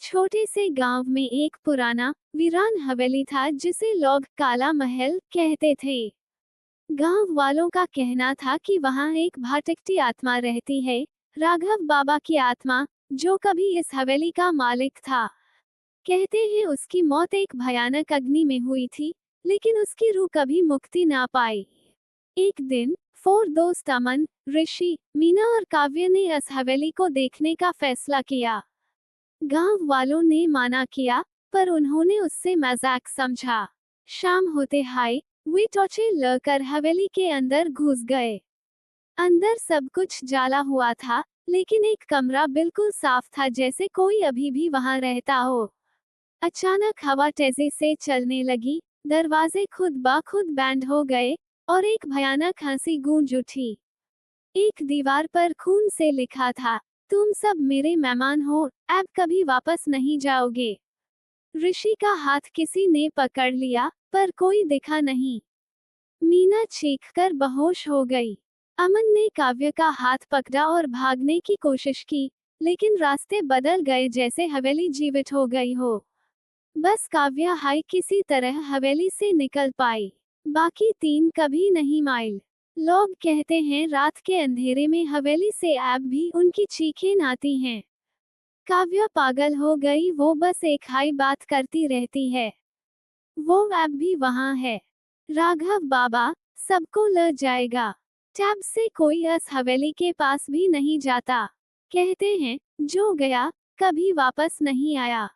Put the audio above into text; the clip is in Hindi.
छोटे से गांव में एक पुराना वीरान हवेली था जिसे लोग काला महल कहते थे। गांव वालों का कहना था कि वहां एक भटकती आत्मा रहती है, राघव बाबा की आत्मा, जो कभी इस हवेली का मालिक था। कहते हैं उसकी मौत एक भयानक अग्नि में हुई थी, लेकिन उसकी रूह कभी मुक्ति ना पाई। एक दिन फोर दोस्त अमन, ऋषि, मीना और काव्य ने इस हवेली को देखने का फैसला किया। गांव वालों ने माना किया, पर उन्होंने उससे मजाक समझा। शाम होते हाय वे टॉर्चें लेकर हवेली के अंदर घुस गए। अंदर सब कुछ जाला हुआ था, लेकिन एक कमरा बिल्कुल साफ था, जैसे कोई अभी भी वहां रहता हो। अचानक हवा तेजी से चलने लगी, दरवाजे खुद ब खुद बंद हो गए, और एक भयानक हंसी गूंज उठी। एक दीवार पर खून से लिखा था, तुम सब मेरे मेहमान हो, अब कभी वापस नहीं जाओगे। ऋषि का हाथ किसी ने पकड़ लिया, पर कोई दिखा नहीं। मीना चीखकर बेहोश हो गई। अमन ने काव्य का हाथ पकड़ा और भागने की कोशिश की, लेकिन रास्ते बदल गए, जैसे हवेली जीवित हो गई हो। बस काव्य हाय किसी तरह हवेली से निकल पाई। बाकी तीन कभी नहीं माइल। लोग कहते हैं रात के अंधेरे में हवेली से अब भी उनकी चीखें आती हैं। काव्या पागल हो गई, वो बस एक हाई बात करती रहती है। वो अब भी वहां है। राघव बाबा सबको ले जाएगा। तब से कोई इस हवेली के पास भी नहीं जाता। कहते हैं जो गया कभी वापस नहीं आया।